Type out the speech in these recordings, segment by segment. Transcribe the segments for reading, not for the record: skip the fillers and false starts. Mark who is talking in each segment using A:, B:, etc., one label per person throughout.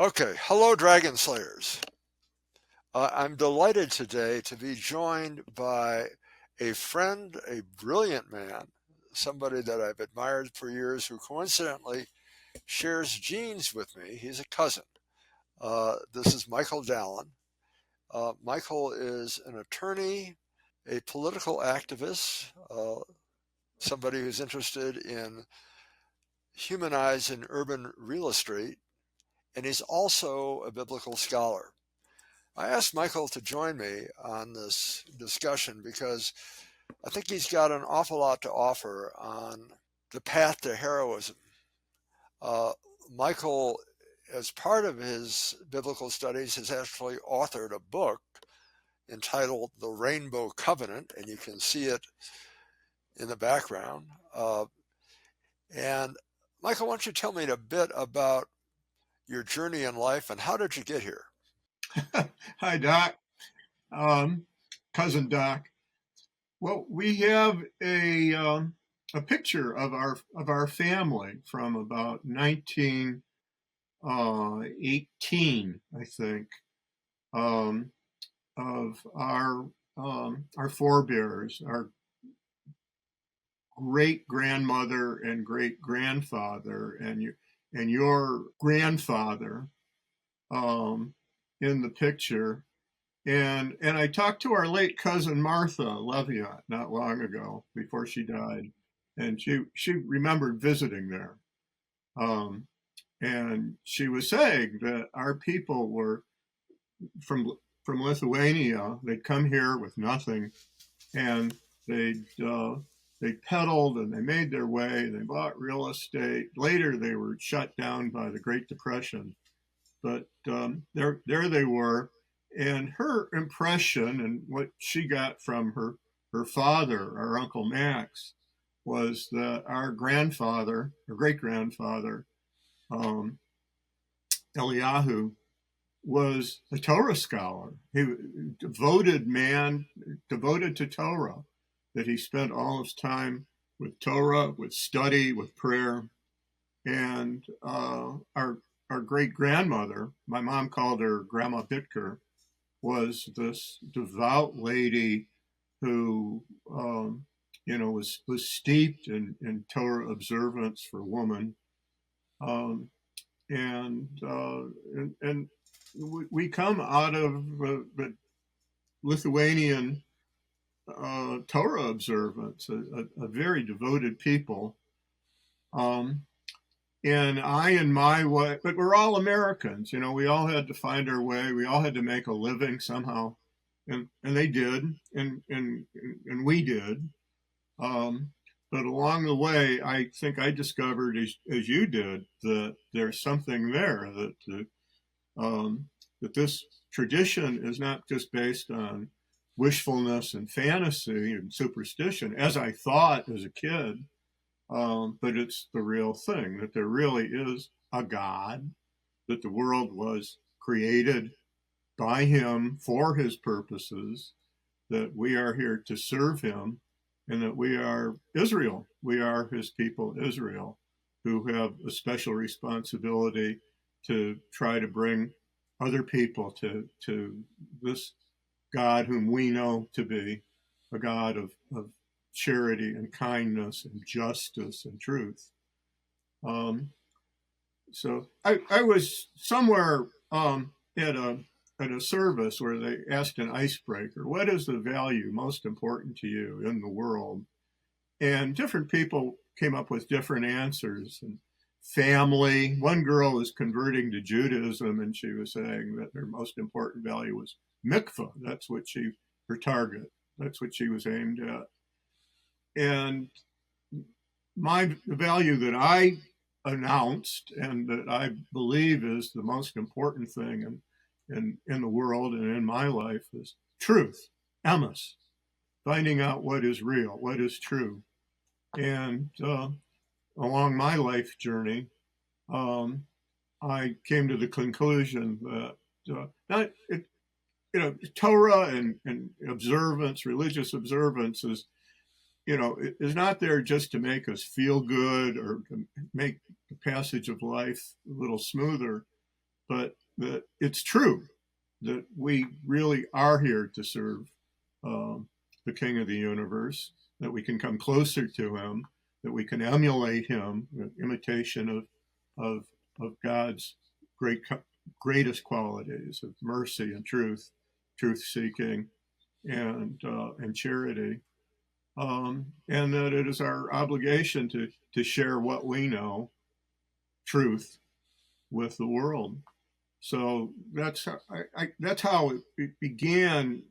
A: Okay, hello, Dragon Slayers. I'm delighted today to be joined by a friend, a brilliant man, somebody that I've admired for years who coincidentally shares genes with me. He's a cousin. This is Michael Dallen. Michael is an attorney, a political activist, somebody who's interested in humanized and urban real estate, and he's also a biblical scholar. I asked Michael to join me on this discussion because I think he's got an awful lot to offer on the path to heroism. Uh, Michael, as part of his biblical studies, has actually authored a book entitled The Rainbow Covenant, and you can see it in the background. And Michael, why don't you tell me a bit about your journey in life and how did you get here?
B: Hi, Doc. Um, Cousin Doc. Well, we have a picture of our family from about 1918, I think, um, of our forebears, our great grandmother and great grandfather, and your grandfather in the picture. And I talked to our late cousin Martha Leviat not long ago before she died, and she remembered visiting there. Um, and she was saying that our people were from from Lithuania. They'd come here with nothing, and they peddled and they made their way. They bought real estate. Later, they were shut down by the Great Depression, but there they were. And her impression and what she got from her father, our Uncle Max, was that our grandfather, our great grandfather, um, Eliyahu, was a Torah scholar. He devoted man, devoted to Torah, that he spent all his time with Torah, with study, with prayer. And our great grandmother, my mom called her Grandma Bitker, was this devout lady who, was steeped in Torah observance for woman, um, and we come out of the Lithuanian Torah observance, a very devoted people. Um, and I and my way, but we're all Americans. We all had to find our way. We all had to make a living somehow, and they did, and we did. Um, but along the way, I think I discovered, as you did, that there's something there that this tradition is not just based on wishfulness and fantasy and superstition, as I thought as a kid, but it's the real thing, that there really is a God, that the world was created by him for his purposes, that we are here to serve him, and that we are Israel. We are his people, Israel, who have a special responsibility to try to bring other people to this God whom we know to be a God of charity and kindness and justice and truth. Um, so I was somewhere at a service where they asked an icebreaker, what is the value most important to you in the world? And different people came up with different answers. And family, one girl was converting to Judaism, and she was saying that her most important value was mikvah. That's what her target. That's what she was aimed at. And the value that I announced and that I believe is the most important thing in the world and in my life is truth, emes, finding out what is real, what is true. And along my life journey, um, I came to the conclusion that not it, Torah and observance, religious observance is not there just to make us feel good or to make the passage of life a little smoother, but that it's true that we really are here to serve um, the King of the universe, that we can come closer to him, that we can emulate him, an imitation of, of God's greatest qualities of mercy and truth, truth seeking, and charity, and that it is our obligation to share what we know, truth, with the world. So that's how it began.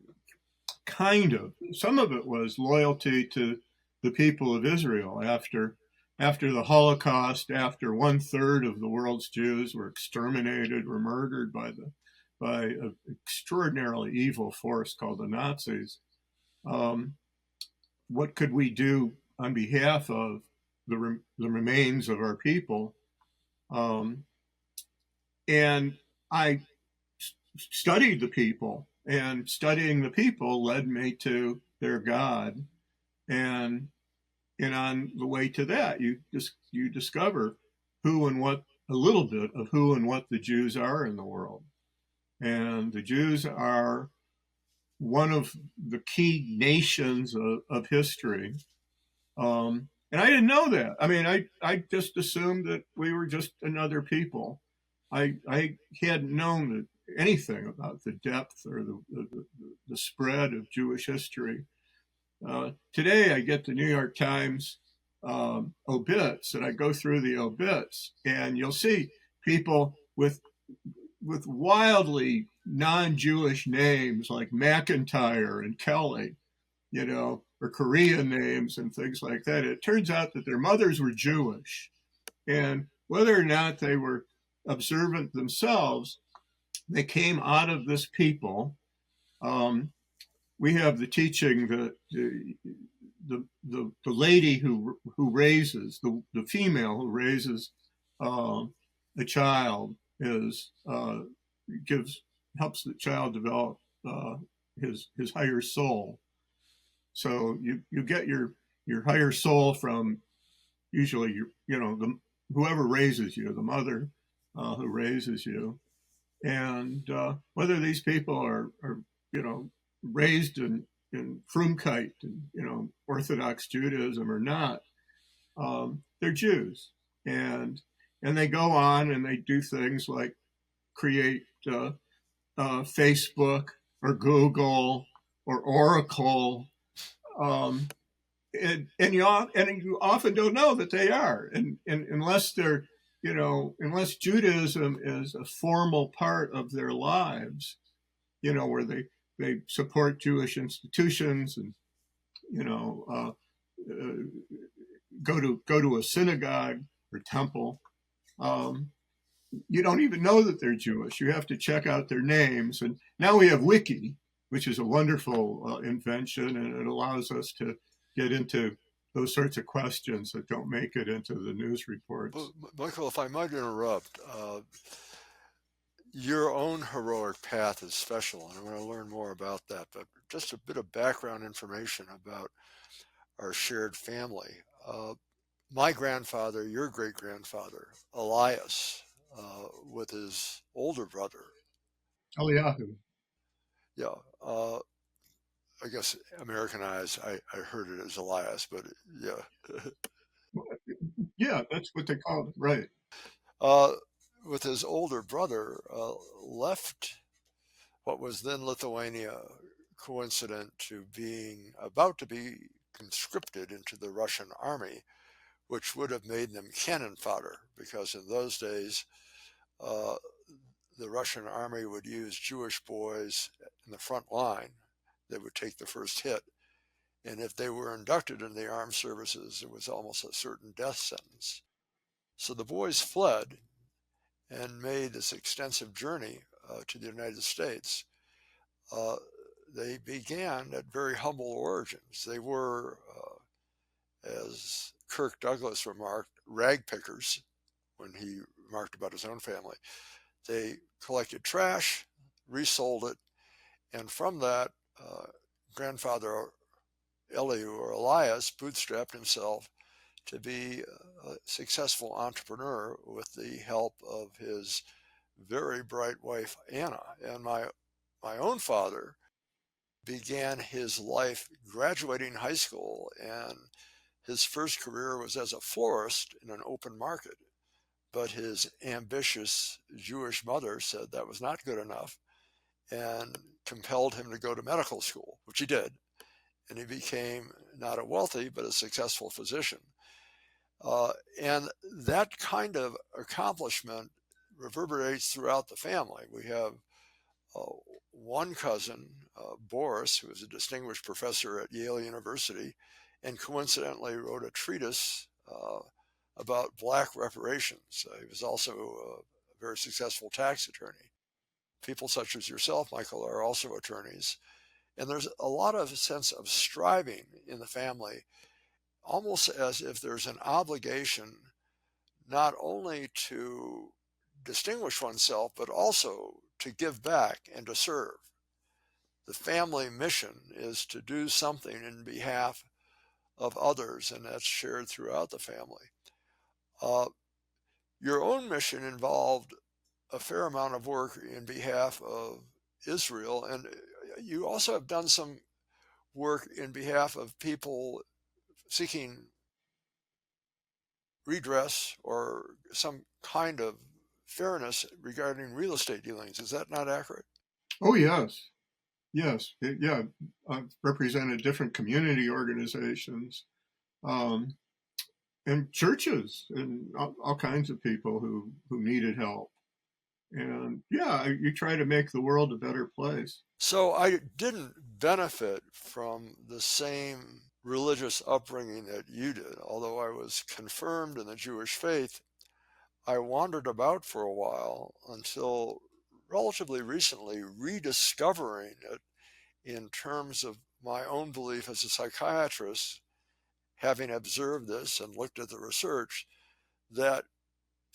B: Kind of. Some of it was loyalty to the people of Israel after the Holocaust, after 1/3 of the world's Jews were exterminated, were murdered by an extraordinarily evil force called the Nazis. Um, what could we do on behalf of the remains of our people? Um, and I studied the people, and studying the people led me to their God. And on the way to that, you discover who and what a little bit of who and what the Jews are in the world. And the Jews are one of the key nations of history. And I didn't know that. I mean, I just assumed that we were just another people. I hadn't known anything about the depth or the spread of Jewish history. Today, I get the New York Times obits, and I go through the obits, and you'll see people with wildly non-Jewish names like McIntyre and Kelly, or Korean names and things like that. It turns out that their mothers were Jewish, and whether or not they were observant themselves, they came out of this people. We have the teaching that the lady who raises the female who raises a child is helps the child develop his higher soul. So you get your higher soul from usually whoever raises you, the mother who raises you, and whether these people are raised in Frumkeit and Orthodox Judaism or not, they're Jews, and they go on and they do things like create Facebook or Google or Oracle, um, and you often don't know that they are, and unless they're unless Judaism is a formal part of their lives, where they support Jewish institutions and go to a synagogue or temple. You don't even know that they're Jewish. You have to check out their names. And now we have Wiki, which is a wonderful invention, and it allows us to get into those sorts of questions that don't make it into the news reports.
A: Well, Michael, if I might interrupt, your own heroic path is special, and I want to learn more about that. But just a bit of background information about our shared family. My grandfather, your great grandfather, Elias, with his older brother.
B: Eliyahu.
A: Yeah, I guess Americanized, I heard it as Elias, but yeah.
B: Yeah, that's what they call it, right?
A: uh, with his older brother, left what was then Lithuania, coincident to being about to be conscripted into the Russian army, which would have made them cannon fodder, because in those days, uh, the Russian army would use Jewish boys in the front line. They would take the first hit. And if they were inducted in the armed services, it was almost a certain death sentence. So the boys fled and made this extensive journey to the United States. Uh, they began at very humble origins. They were, as Kirk Douglas remarked, rag pickers when he remarked about his own family. They collected trash, resold it, and from that, grandfather Elihu or Elias bootstrapped himself to be a successful entrepreneur with the help of his very bright wife, Anna. And my own father began his life graduating high school, and his first career was as a florist in an open market. But his ambitious Jewish mother said that was not good enough and compelled him to go to medical school, which he did. And he became not a wealthy, but a successful physician. And that kind of accomplishment reverberates throughout the family. We have uh, one cousin, Boris, who is a distinguished professor at Yale University, and coincidentally wrote a treatise about black reparations. He was also a very successful tax attorney. People such as yourself, Michael, are also attorneys. And there's a lot of sense of striving in the family, almost as if there's an obligation not only to distinguish oneself, but also to give back and to serve. The family mission is to do something in behalf of others, and that's shared throughout the family. Uh, your own mission involved a fair amount of work in behalf of Israel, and you also have done some work in behalf of people seeking redress or some kind of fairness regarding real estate dealings. Is that not accurate?
B: Oh, yes. Yes. Yeah. I've represented different community organizations, um, and churches and all kinds of people who needed help. And yeah, you try to make the world a better place.
A: So I didn't benefit from the same religious upbringing that you did. Although I was confirmed in the Jewish faith, I wandered about for a while until relatively recently rediscovering it in terms of my own belief as a psychiatrist, having observed this and looked at the research, that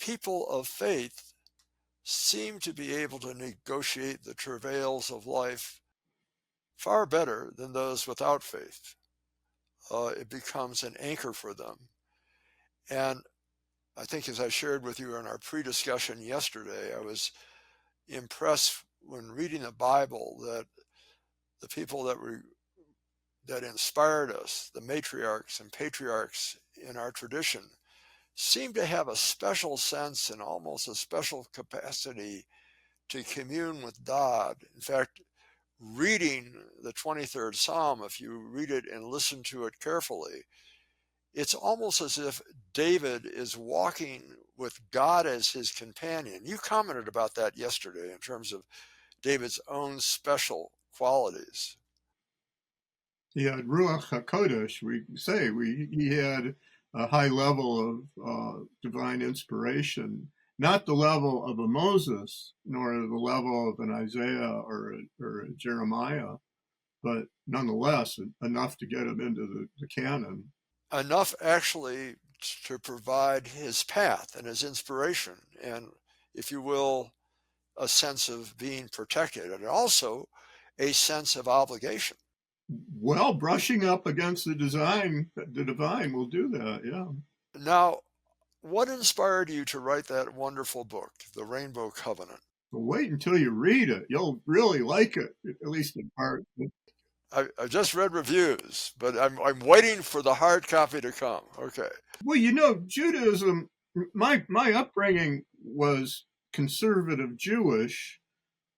A: people of faith seem to be able to negotiate the travails of life far better than those without faith. It becomes an anchor for them. And I think, as I shared with you in our pre discussion yesterday, I was impressed when reading the Bible that the people that inspired us, the matriarchs and patriarchs in our tradition, seem to have a special sense and almost a special capacity to commune with God. In fact, reading the 23rd Psalm, if you read it and listen to it carefully, it's almost as if David is walking with God as his companion. You commented about that yesterday in terms of David's own special qualities.
B: He had Ruach HaKodesh, we say. He had a high level of divine inspiration, not the level of a Moses, nor the level of an Isaiah or a Jeremiah, but nonetheless enough to get him into the canon.
A: Enough actually to provide his path and his inspiration, and, if you will, a sense of being protected, and also a sense of obligation.
B: Well, brushing up against the divine will do that, yeah.
A: Now, what inspired you to write that wonderful book, The Rainbow Covenant?
B: But wait until you read it. You'll really like it, at least in part.
A: I just read reviews, but I'm waiting for the hard copy to come. Okay.
B: Well, Judaism, my upbringing was conservative Jewish.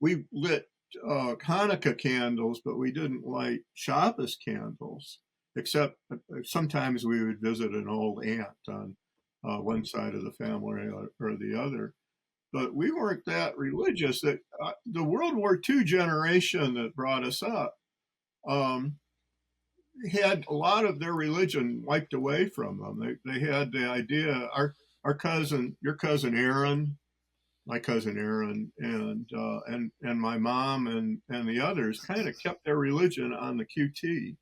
B: We lit Hanukkah candles, but we didn't light Shabbos candles, except sometimes we would visit an old aunt on one side of the family or the other. But we weren't that religious. That the World War II generation that brought us up um, had a lot of their religion wiped away from them. They had the idea. Our cousin, your cousin Aaron, my cousin Aaron, and my mom and the others kind of kept their religion on the QT.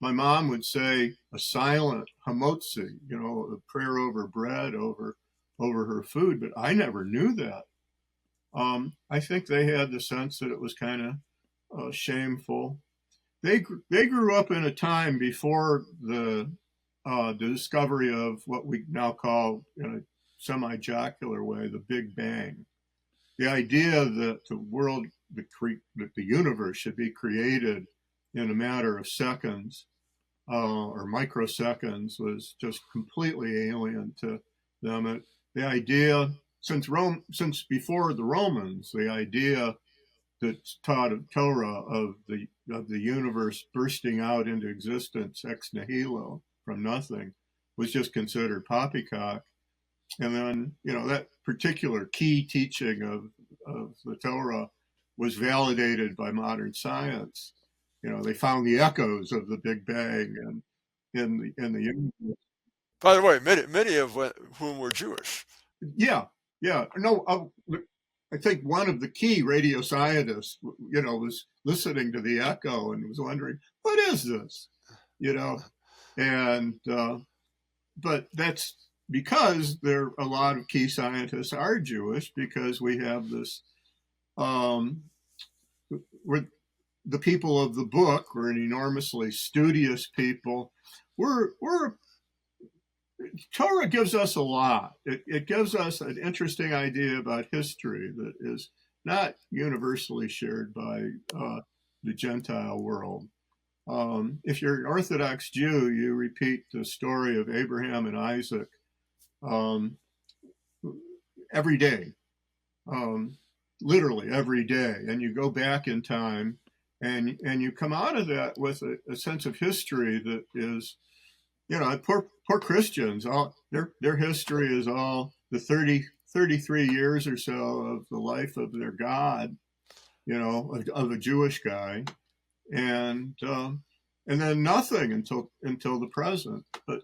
B: My mom would say a silent hamotzi, a prayer over bread, over her food, but I never knew that. I think they had the sense that it was kind of shameful. They grew up in a time before the discovery of what we now call, in a semi-jocular way, the Big Bang. the idea that the world, that the universe should be created in a matter of seconds or microseconds was just completely alien to them. The idea, since before the Romans, the idea that's taught of Torah of the universe bursting out into existence ex nihilo from nothing was just considered poppycock. And then, that particular key teaching of the Torah was validated by modern science. They found the echoes of the Big Bang and in the universe.
A: By the way, many of whom were Jewish.
B: Yeah, yeah. No, I think one of the key radio scientists, was listening to the echo and was wondering, what is this? And but that's because a lot of key scientists are Jewish, because we have this we're the people of the book. We're an enormously studious people. We're Torah gives us a lot. It gives us an interesting idea about history that is not universally shared by the Gentile world. If you're an Orthodox Jew, you repeat the story of Abraham and Isaac um, every day, um, literally every day, and you go back in time, and you come out of that with a sense of history that is, poor Christians. All their history is all the 33 years or so of the life of their God, of a Jewish guy, and then nothing until the present. But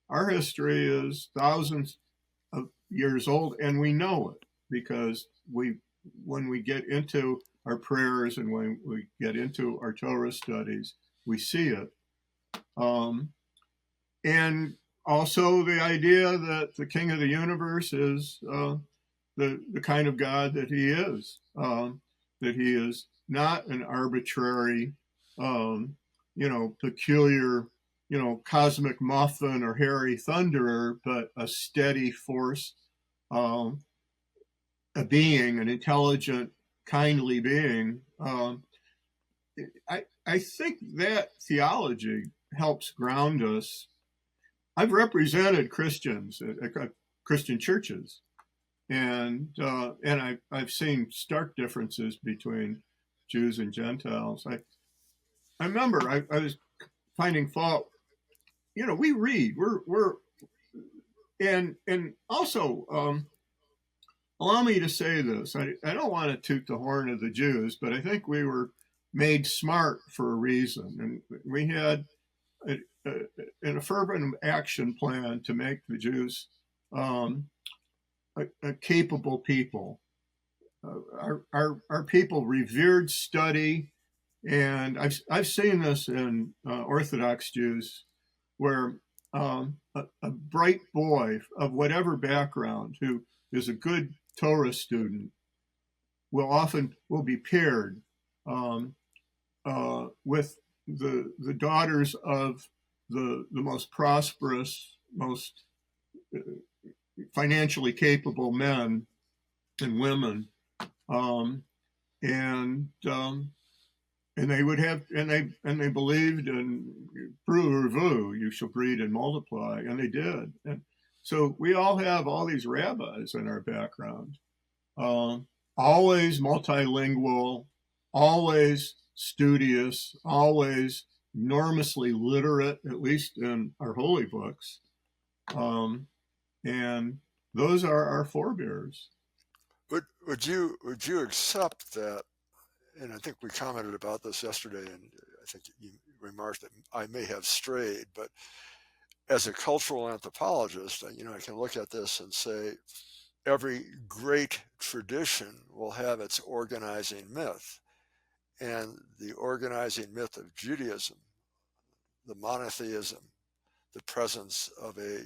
B: our history is thousands of years old, and we know it because when we get into our prayers and when we get into our Torah studies, we see it. And also the idea that the King of the universe is the kind of God that he is, that he is not an arbitrary, peculiar, cosmic muffin or hairy thunderer, but a steady force, a being, an intelligent, kindly being. I think that theology helps ground us. I've represented Christians at Christian churches, and I've seen stark differences between Jews and Gentiles. I remember I was finding fault. We read. We're and also allow me to say this. I don't want to toot the horn of the Jews, but I think we were made smart for a reason, and we had an affirmative action plan to make the Jews a capable people. Our people revered study, and I've seen this in Orthodox Jews, where a bright boy of whatever background who is a good Torah student will be paired with the daughters of the most prosperous, most financially capable men and women, and they would have and they believed in brew, you shall breed and multiply, and they did. And so we all have all these rabbis in our background, always multilingual, always studious, always enormously literate, at least in our holy books. And those are our forebears.
A: Would you accept that? And I think we commented about this yesterday, and I think you remarked that I may have strayed, but as a cultural anthropologist, I can look at this and say every great tradition will have its organizing myth. And the organizing myth of Judaism, the monotheism, the presence of a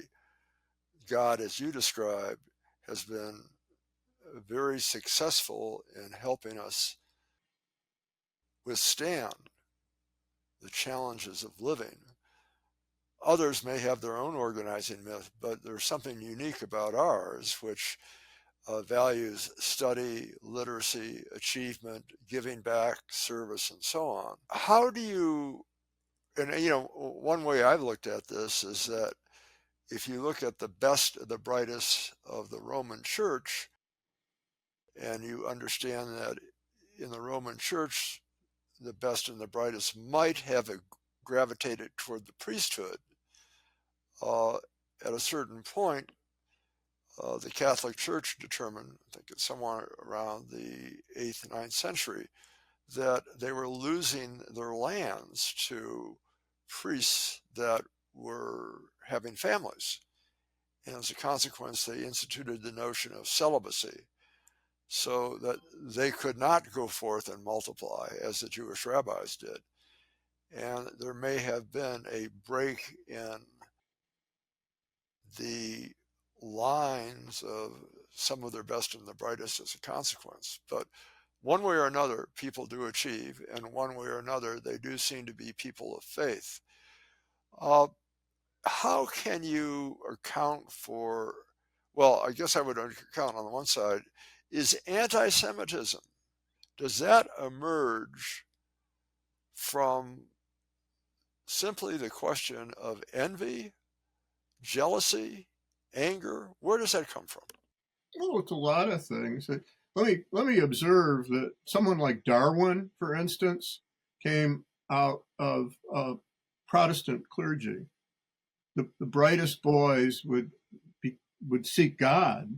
A: God as you describe, has been very successful in helping us withstand the challenges of living. Others may have their own organizing myth, but there's something unique about ours, which values study, literacy, achievement, giving back, service, and so on. How do you, and one way I've looked at this is that if you look at the best, the brightest of the Roman Church, and you understand that in the Roman Church, the best and the brightest might have gravitated toward the priesthood, uh, at a certain point, the Catholic Church determined, I think it's somewhere around the 8th, 9th century, that they were losing their lands to priests that were having families. And as a consequence, they instituted the notion of celibacy so that they could not go forth and multiply as the Jewish rabbis did. And there may have been a break in the lines of some of their best and the brightest as a consequence. But one way or another, people do achieve, and one way or another, they do seem to be people of faith. Uh, how can you account for, well, I guess I would account on the one side, is anti-Semitism, does that emerge from simply the question of envy, jealousy, anger? Where does that come from?
B: Well, it's a lot of things. Let me observe that someone like Darwin, for instance, came out of Protestant clergy. The brightest boys would seek God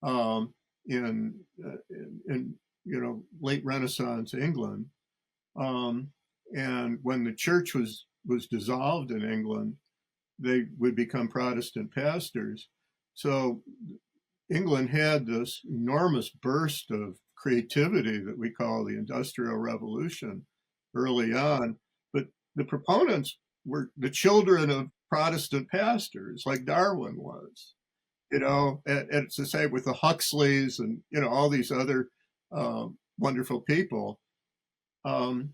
B: um, in late Renaissance England, and when the church was dissolved in England, they would become Protestant pastors. So England had this enormous burst of creativity that we call the Industrial Revolution early on. But the proponents were the children of Protestant pastors, like Darwin was. And it's the same with the Huxleys and, all these other wonderful people. Um,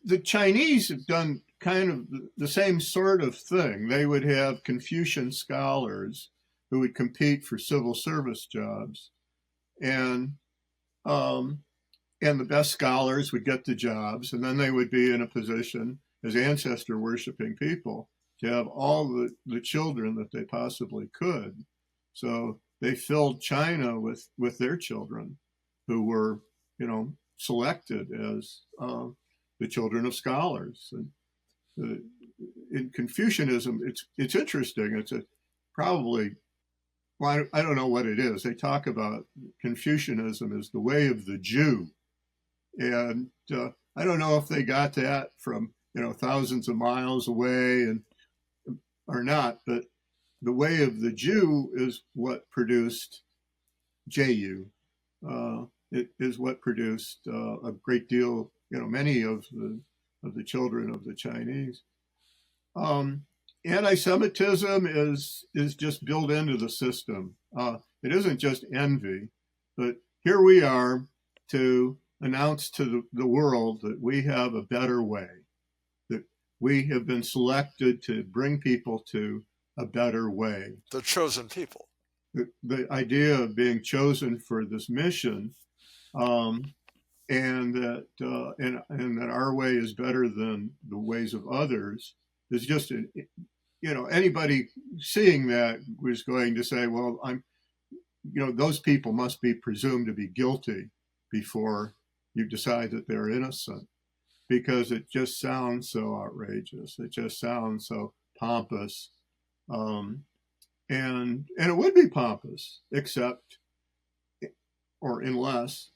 B: the Chinese have done kind of the same sort of thing. They would have Confucian scholars who would compete for civil service jobs, and um, and the best scholars would get the jobs, and then they would be in a position as ancestor worshiping people to have all the children that they possibly could. So they filled China with their children, who were selected as the children of scholars. And in Confucianism, it's interesting. It's probably, well, I don't know what it is. They talk about Confucianism as the way of the Jew, and I don't know if they got that from thousands of miles away and or not, but the way of the Jew is what produced Ju. It is what produced a great deal, many of the children of the Chinese. Um, Anti-Semitism is just built into the system. It isn't just envy, but here we are to announce to the world that we have a better way, that we have been selected to bring people to a better way.
A: The chosen people.
B: The idea of being chosen for this mission, and that and that our way is better than the ways of others, is just anybody seeing that was going to say, well, those people must be presumed to be guilty before you decide that they're innocent, because it just sounds so outrageous. It just sounds so pompous. And it would be pompous, except or unless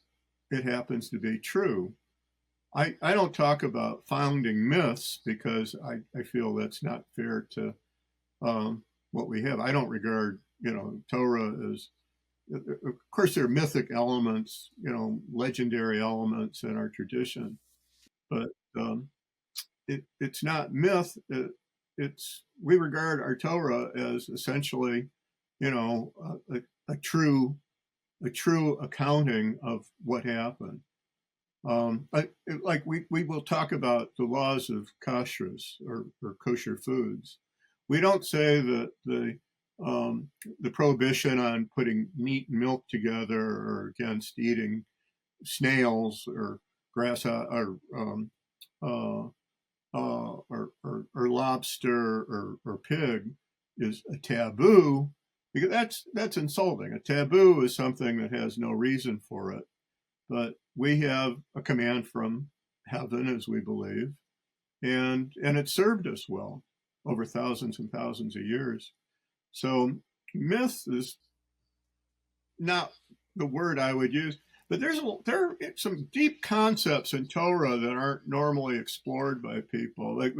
B: it happens to be true. I don't talk about founding myths because I feel that's not fair to what we have. I don't regard, Torah as, of course, there are mythic elements, legendary elements in our tradition, but it's not myth. We regard our Torah as essentially, a true accounting of what happened. Like we will talk about the laws of kashrus or kosher foods. We don't say that the the prohibition on putting meat and milk together, or against eating snails or grass uh, or lobster or pig is a taboo, because that's insulting. A taboo is something that has no reason for it, but we have a command from heaven, as we believe, and it served us well over thousands and thousands of years. So myth is not the word I would use, but there are some deep concepts in Torah that aren't normally explored by people. Like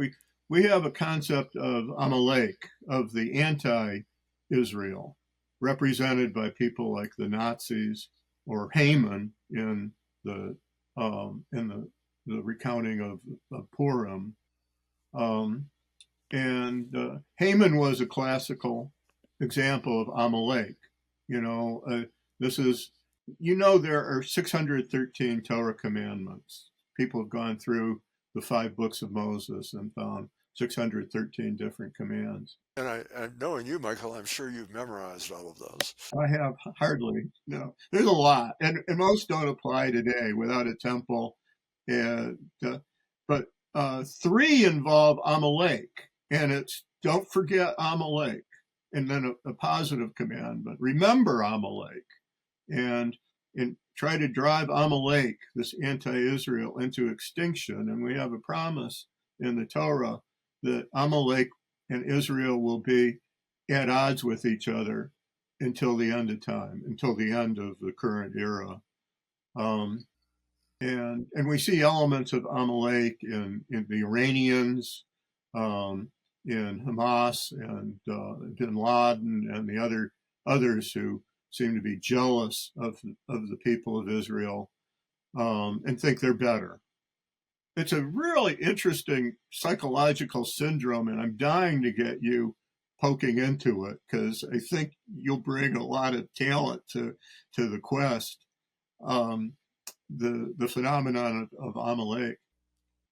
B: we have a concept of Amalek, of the anti-Israel, represented by people like the Nazis or Haman in the recounting of Purim. Um, and Haman was a classical example of Amalek. You know, this is, there are 613 Torah commandments. People have gone through the 5 books of Moses and found 613 different commands.
A: And knowing you, Michael, I'm sure you've memorized all of those.
B: I have hardly, no. There's a lot, and most don't apply today without a temple. And but 3 involve Amalek, and it's don't forget Amalek, and then a positive command, but remember Amalek, and try to drive Amalek, this anti-Israel, into extinction. And we have a promise in the Torah that Amalek and Israel will be at odds with each other until the end of time, until the end of the current era. Um, and we see elements of Amalek in the Iranians, um, in Hamas and Bin Laden and the others who seem to be jealous of the people of Israel, and think they're better. It's a really interesting psychological syndrome, and I'm dying to get you poking into it, because I think you'll bring a lot of talent to the quest. Um, the phenomenon of Amalek,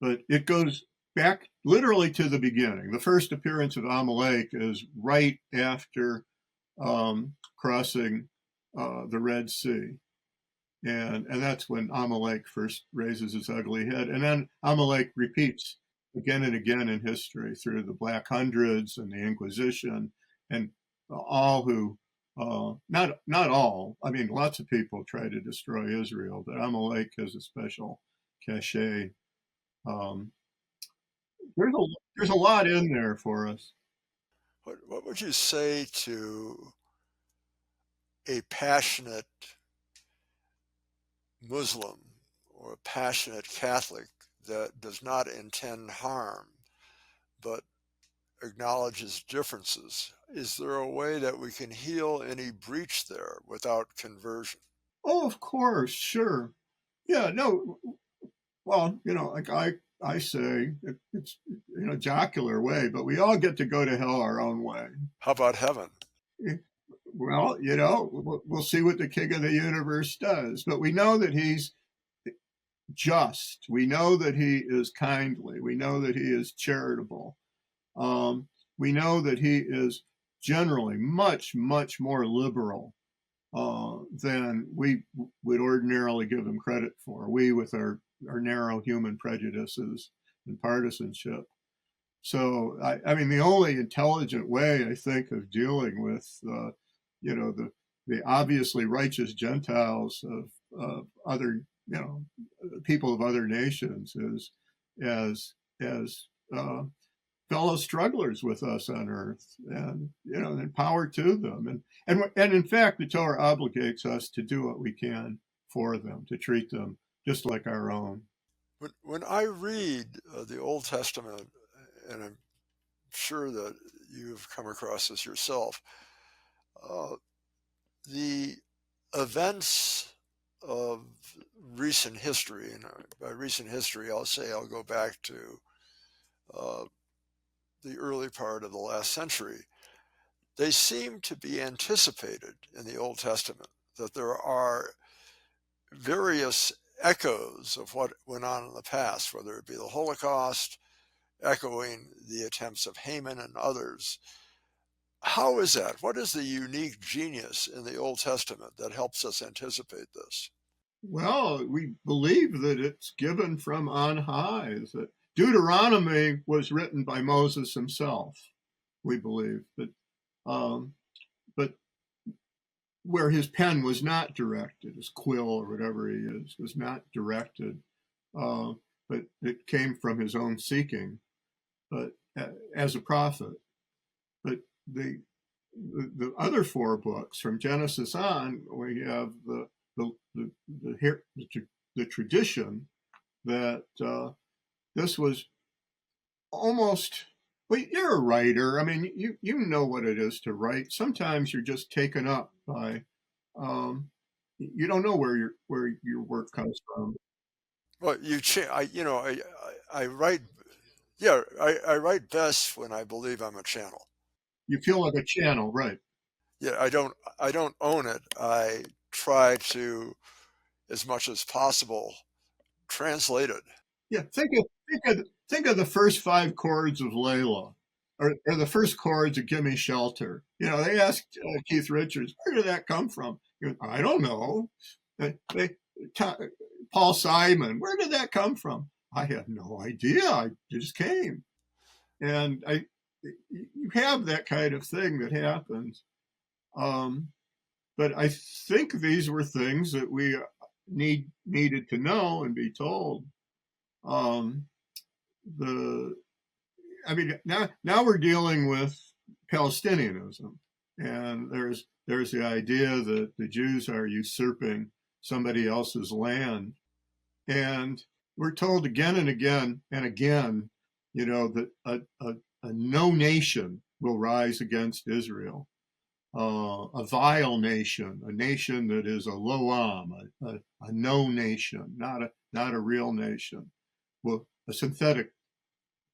B: but it goes back literally to the beginning. The first appearance of Amalek is right after crossing the Red Sea, and that's when Amalek first raises his ugly head, and then Amalek repeats again and again in history through the Black Hundreds and the Inquisition, and all who not all. I mean, lots of people try to destroy Israel, but Amalek has a special cachet. Um, there's a lot in there for us.
A: What would you say to a passionate Muslim or a passionate Catholic that does not intend harm but acknowledges differences? Is there a way that we can heal any breach there without conversion?
B: Oh, of course, sure. Yeah, no. Well, like I say, it's jocular way, but we all get to go to hell our own way.
A: How about heaven?
B: Well, we'll see what the King of the Universe does, but we know that he's just. We know that he is kindly. We know that he is charitable. We know that he is generally much, much more liberal than we would ordinarily give him credit for. We, with our narrow human prejudices and partisanship. So, I mean, the only intelligent way, I think, of dealing with, the obviously righteous Gentiles of other, people of other nations is as fellow strugglers with us on earth, and then power to them, and in fact the Torah obligates us to do what we can for them, to treat them just like our own.
A: When I read the Old Testament, and I'm sure that you've come across this yourself, uh, the events of recent history, and by recent history, I'll go back to uh, the early part of the last century, they seem to be anticipated in the Old Testament, that there are various echoes of what went on in the past, whether it be the Holocaust, echoing the attempts of Haman and others. How is that? What is the unique genius in the Old Testament that helps us anticipate this?
B: Well, we believe that it's given from on high. That Deuteronomy was written by Moses himself. We believe that, um, but where his pen was not directed, his quill or whatever he is, was not directed, uh, but it came from his own seeking. But as a prophet, but the other four books from Genesis on, we have the the the, the tradition that this was almost. Well, you're a writer. I mean, you know what it is to write. Sometimes you're just taken up by. You don't know where your work comes from.
A: Well, I write. Yeah, I write best when I believe I'm a channel.
B: You feel like a channel, right?
A: Yeah, I don't own it. I try to, as much as possible, translate it.
B: Yeah, think of the first five chords of Layla, or the first chords of "Gimme Shelter." You know, they asked Keith Richards, "Where did that come from?" He goes, "I don't know." They, Paul Simon, "Where did that come from?" "I have no idea. I just came." And you have that kind of thing that happens. Um, but I think these were things that we needed to know and be told. Um, the I mean, now we're dealing with Palestinianism, and there's the idea that the Jews are usurping somebody else's land, and we're told again and again and again, that a no nation will rise against Israel, a vile nation, a nation that is a loam, a no nation, not a real nation, well, a synthetic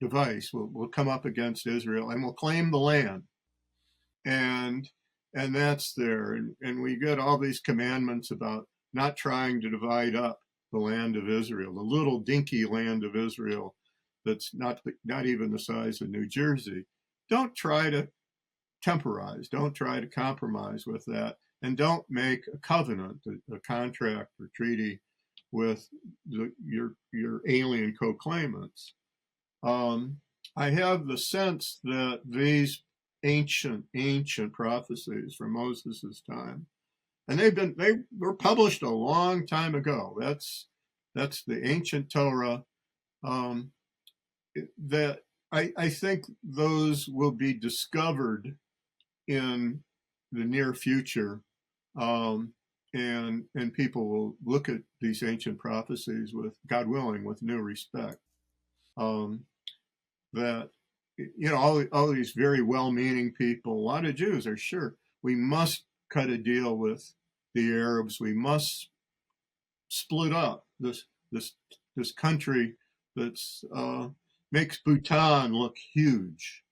B: device will come up against Israel and will claim the land. And that's there. And we get all these commandments about not trying to divide up the land of Israel, the little dinky land of Israel that's not even the size of New Jersey. Don't try to temporize, don't try to compromise with that, and don't make a covenant, a contract or treaty with your alien co-claimants. Um, I have the sense that these ancient prophecies from Moses' time, and they were published a long time ago. That's the ancient Torah. Um, that I think those will be discovered in the near future, um, and people will look at these ancient prophecies with, God willing, with new respect. Um, that all these very well-meaning people, a lot of Jews are sure we must cut a deal with the Arabs. We must split up this this country that's makes Bhutan look huge,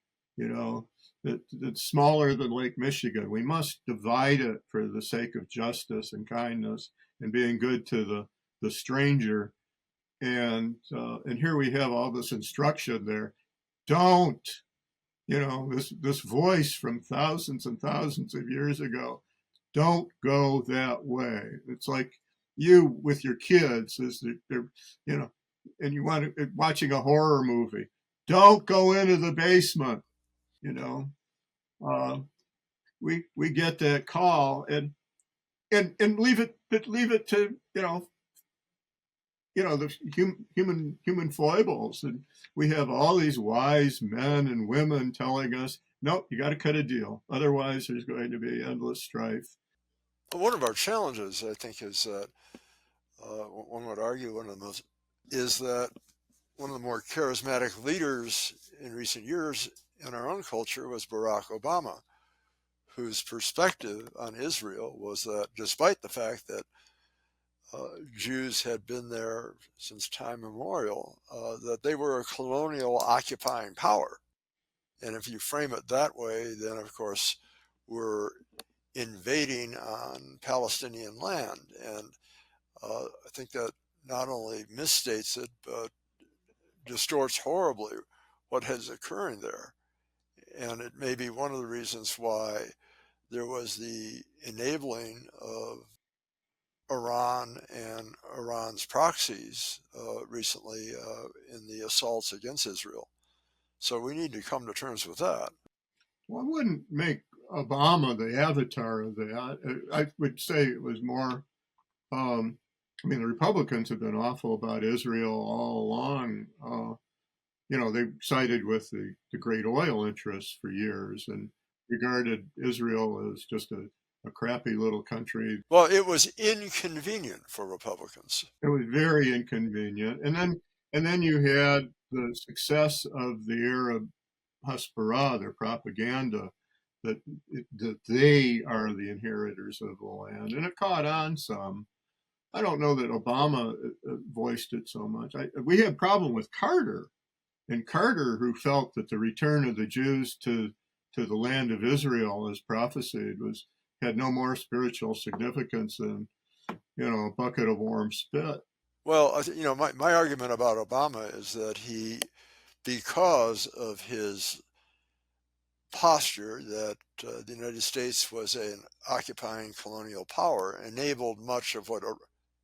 B: that's smaller than Lake Michigan. We must divide it for the sake of justice and kindness and being good to the stranger. And here we have all this instruction there. Don't, this voice from thousands and thousands of years ago, don't go that way. It's like you with your kids, is they're, you know, and you want to watching a horror movie. Don't go into the basement. You know, uh, we get that call, and leave it, but leave it to the human foibles, and we have all these wise men and women telling us, nope, you got to cut a deal, otherwise there's going to be endless strife.
A: One of our challenges, I think, is that one would argue one of the most is that one of the more charismatic leaders in recent years in our own culture was Barack Obama, whose perspective on Israel was that despite the fact that Jews had been there since time immemorial, that they were a colonial occupying power. And if you frame it that way, then of course we're invading on Palestinian land. And I think that not only misstates it, but distorts horribly what is occurring there. and it may be one of the reasons why there was the enabling of Iran and Iran's proxies recently in the assaults against Israel. So we need to come to terms with that.
B: Well, I wouldn't make Obama the avatar of that. I would say it was more. I mean, the Republicans have been awful about Israel all along. They sided with the great oil interests for years and regarded Israel as just a crappy little country.
A: Well, it was inconvenient for Republicans.
B: It was very inconvenient. And then you had the success of the Arab Hasbara, their propaganda, that that they are the inheritors of the land, and it caught on some. I don't know that Obama voiced it so much. We had a problem with Carter, and Carter, who felt that the return of the Jews to the land of Israel, as prophesied, had no more spiritual significance than a bucket of warm spit.
A: Well, my argument about Obama is that because of his posture that the United States was an occupying colonial power, enabled much of what,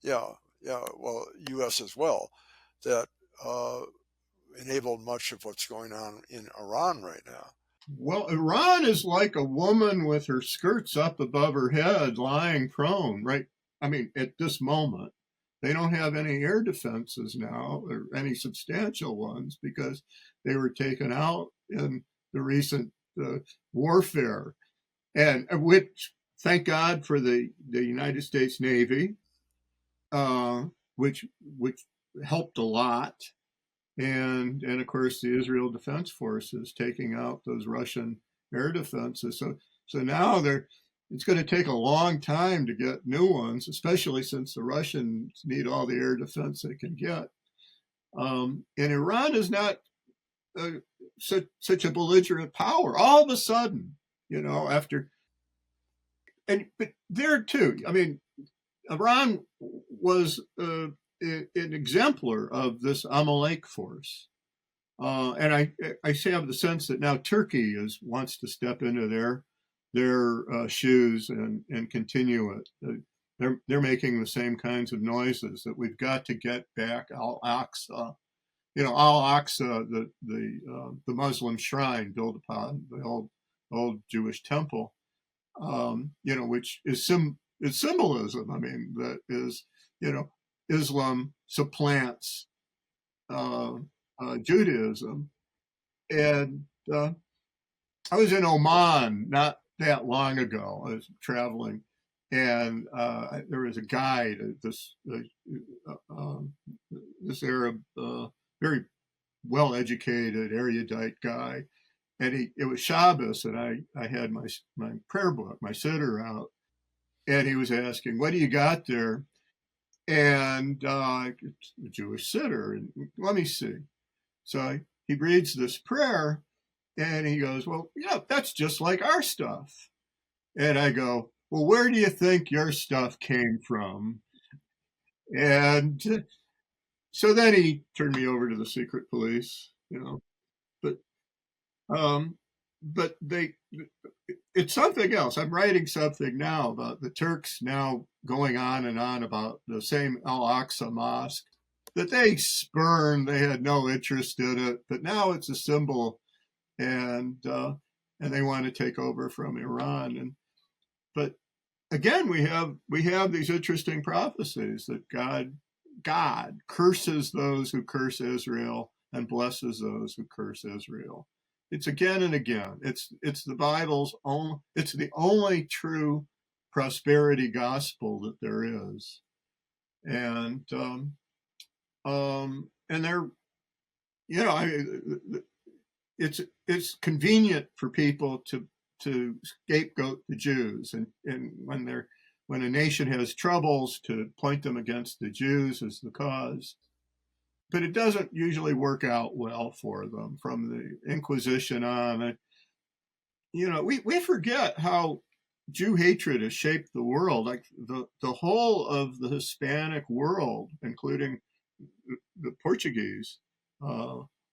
A: yeah, yeah, well, U.S. as well, that uh, enabled much of what's going on in Iran right now.
B: Well, Iran is like a woman with her skirts up above her head, lying prone, right? I mean, at this moment, they don't have any air defenses now, or any substantial ones, because they were taken out in the recent warfare. And which, thank God for the United States Navy, uh, which helped a lot, and of course the Israel Defense Forces taking out those Russian air defenses. So now it's going to take a long time to get new ones, especially since the Russians need all the air defense they can get. And Iran is not such a belligerent power. All of a sudden, after but there too, I mean, Iran was an exemplar of this Amalek force. And I have the sense that now Turkey wants to step into their shoes and continue it. They're making the same kinds of noises that we've got to get back Al Aqsa. Al Aqsa, the Muslim shrine built upon the old Jewish temple. Which is symbolism. I mean, that is, Islam supplants uh, Judaism. And I was in Oman not that long ago. I was traveling, and there was a guide, this Arab, very well educated, erudite guy. And it was Shabbos, and I had my prayer book, my siddur out, and he was asking, "What do you got there?" And it's a Jewish siddur, and let me see. So he reads this prayer, and he goes, "Well, yeah, that's just like our stuff." And I go, "Well, where do you think your stuff came from?" And so then he turned me over to the secret police, but um, but it's something else. I'm writing something now about the Turks now going on and on about the same Al Aqsa Mosque that they spurned. They had no interest in it, but now it's a symbol, and they want to take over from Iran. But again, we have these interesting prophecies that God curses those who curse Israel and blesses those who curse Israel. It's again and again. It's the Bible's own. It's the only true prosperity gospel that there is, and and they're I, it's convenient for people to scapegoat the Jews, and when a nation has troubles, to point them against the Jews as the cause. But it doesn't usually work out well for them from the Inquisition on. We forget how Jew hatred has shaped the world. Like the whole of the Hispanic world, including the Portuguese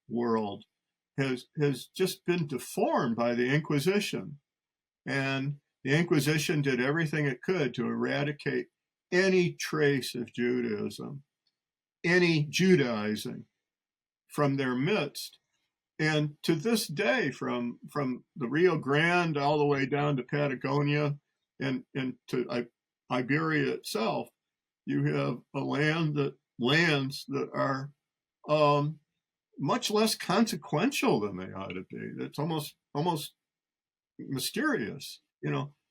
B: world, has just been deformed by the Inquisition. And the Inquisition did everything it could to eradicate any trace of Judaism, any Judaizing from their midst. And to this day, from the Rio Grande all the way down to Patagonia and to Iberia itself, you have lands that are much less consequential than they ought to be. It's almost mysterious.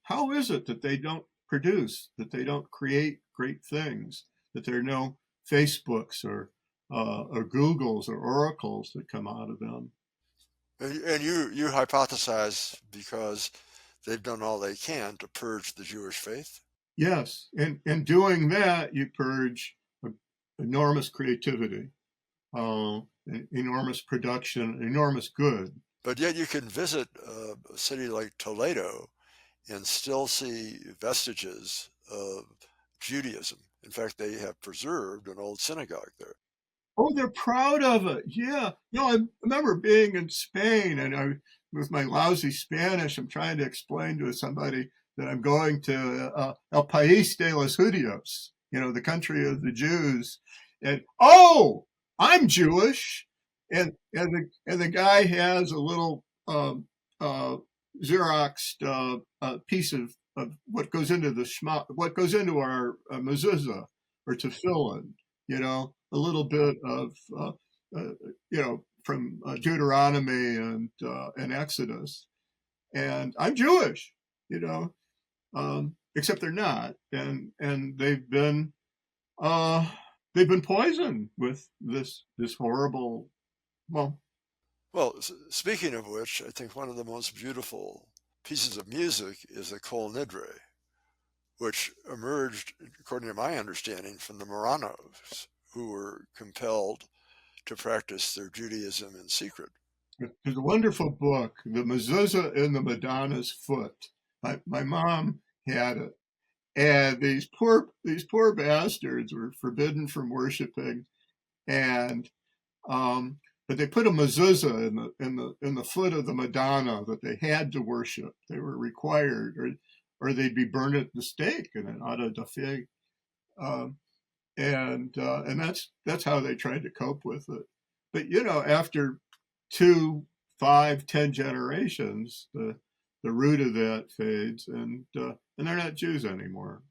B: How is it that they don't produce, that they don't create great things, that there are no Facebooks or Googles or Oracles that come out of them?
A: And you hypothesize because they've done all they can to purge the Jewish faith?
B: Yes, and doing that, you purge enormous creativity, enormous production, enormous good.
A: But yet you can visit a city like Toledo and still see vestiges of Judaism. In fact, they have preserved an old synagogue there.
B: Oh, they're proud of it. Yeah. I remember being in Spain, and with my lousy Spanish, I'm trying to explain to somebody that I'm going to El País de los Judíos, the country of the Jews. And, oh, I'm Jewish. And the guy has a little Xeroxed piece of what goes into what goes into our mezuzah or tefillin, a little bit of from Deuteronomy and Exodus, and I'm Jewish, except they're not, and they've been poisoned with this horrible.
A: Well, speaking of which, I think one of the most beautiful pieces of music is the Kol Nidre, which emerged, according to my understanding, from the Marranos, who were compelled to practice their Judaism in secret.
B: There's a wonderful book, The Mezuzah in the Madonna's Foot. My mom had it, and these poor bastards were forbidden from worshiping, and but they put a mezuzah in the foot of the Madonna that they had to worship. They were required, or they'd be burned at the stake in an auto da fe. And that's how they tried to cope with it. But after 2, 5, 10 generations, the root of that fades, and they're not Jews anymore.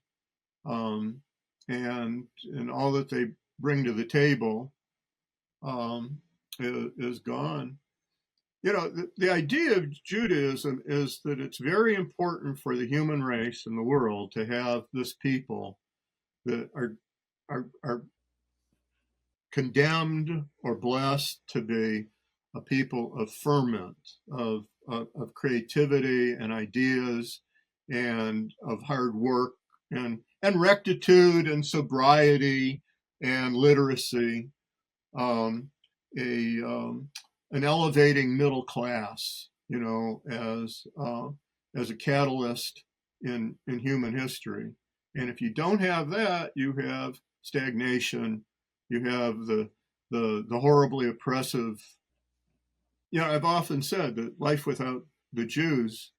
B: And all that they bring to the table is gone. The idea of Judaism is that it's very important for the human race and the world to have this people that are condemned or blessed to be a people of ferment, of creativity and ideas, and of hard work and rectitude and sobriety and literacy, an elevating middle class, as a catalyst in human history. And if you don't have that, you have stagnation. You have the horribly oppressive. I've often said that life without the Jews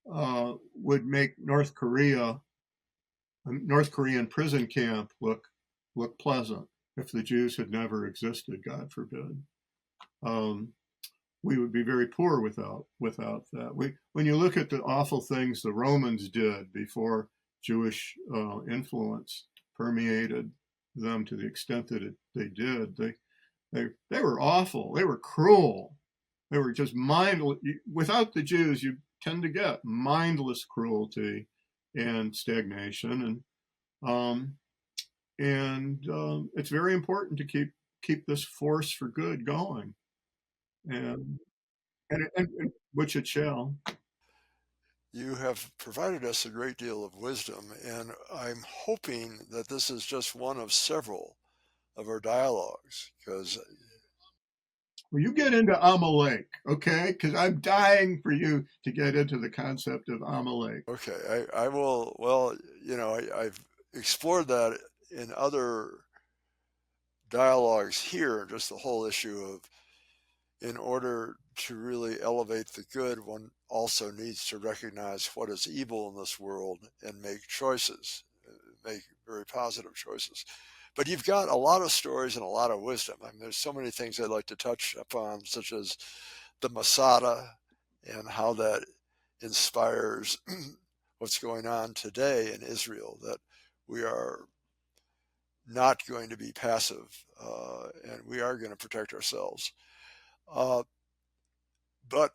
B: would make North Korea, a North Korean prison camp, look pleasant. If the Jews had never existed, God forbid, we would be very poor without that. When you look at the awful things the Romans did before Jewish influence permeated them to the extent that they did, they were awful. They were cruel. They were just mindless. Without the Jews, you tend to get mindless cruelty and stagnation, and it's very important to keep this force for good going, and which it shall.
A: You have provided us a great deal of wisdom, and I'm hoping that this is just one of several of our dialogues, because
B: Well, you get into Amalek, okay? Because I'm dying for you to get into the concept of Amalek.
A: okay, I will. Well, I've explored that in other dialogues here, just the whole issue of in order to really elevate the good, one also needs to recognize what is evil in this world and make choices, make very positive choices. But you've got a lot of stories and a lot of wisdom. I mean, there's so many things I'd like to touch upon, such as the Masada and how that inspires what's going on today in Israel, that we are not going to be passive and we are going to protect ourselves. Uh, but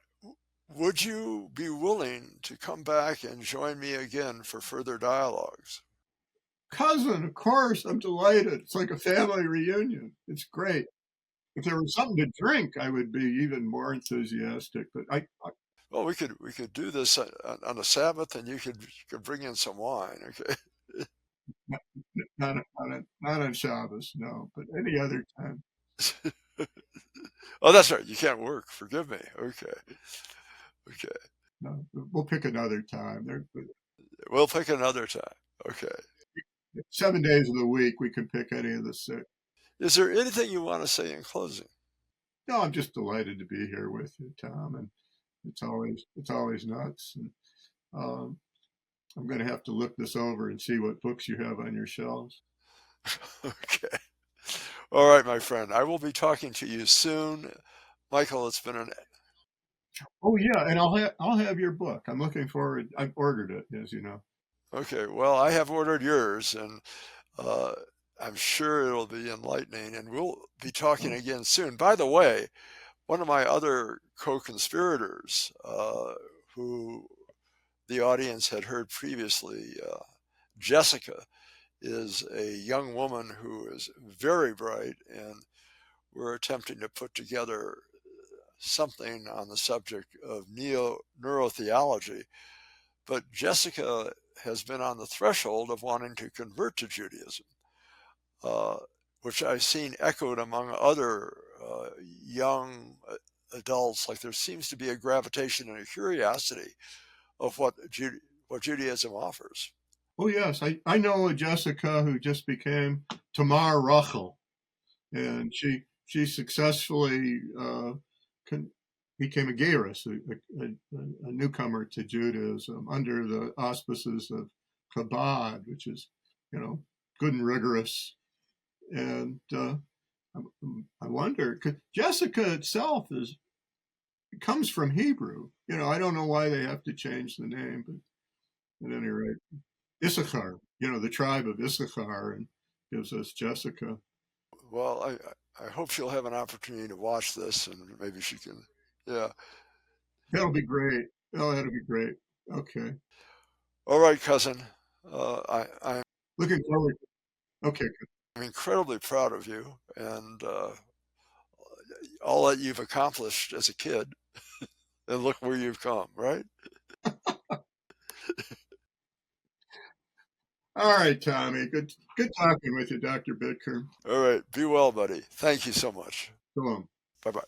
A: would you be willing to come back and join me again for further dialogues?
B: Cousin, of course, I'm delighted. It's like a family reunion. It's great. If there was something to drink, I would be even more enthusiastic. But
A: Well, we could do this on a Sabbath, and you could bring in some wine. Okay.
B: not, not on Shabbos, no, but any other time.
A: Oh, that's right. You can't work. Forgive me. Okay. Okay.
B: No, we'll pick another time.
A: We'll pick another time. Okay.
B: 7 days of the week, we can pick any of the six.
A: Is there anything you want to say in closing?
B: No, I'm just delighted to be here with you, Tom, and it's always nuts. And I'm going to have to look this over and see what books you have on your shelves.
A: Okay. All right, my friend. I will be talking to you soon. Michael, it's been an
B: Oh yeah, and I'll have your book. I'm looking forward. I've ordered it, as you know.
A: okay. Well, I have ordered yours, and uh, I'm sure it'll be enlightening, and we'll be talking
B: Oh,
A: again soon. By the way, one of my other co-conspirators, who the audience had heard previously, Jessica, is a young woman who is very bright, and we're attempting to put together something on the subject of neurotheology. But Jessica has been on the threshold of wanting to convert to Judaism, uh, which I've seen echoed among other young adults. Like there seems to be a gravitation and a curiosity of what Judaism offers.
B: oh yes, I know a Jessica who just became Tamar Rachel, and she successfully con- became a Gairis, a newcomer to Judaism under the auspices of Chabad, which is, good and rigorous. And I wonder, 'cause Jessica itself comes from Hebrew. I don't know why they have to change the name, but at any rate, Issachar, the tribe of Issachar, and gives us Jessica.
A: Well, I hope she'll have an opportunity to watch this, and maybe she can. Yeah.
B: That'll be great. Oh, that'll be great. Okay.
A: All right, cousin. I'm
B: Looking forward. Okay.
A: incredibly proud of you and all that you've accomplished as a kid, and look where you've come. Right.
B: All right, Tommy. Good talking with you, Dr. Bitker.
A: All right. Be well, buddy. Thank you so much.
B: So long.
A: Bye bye.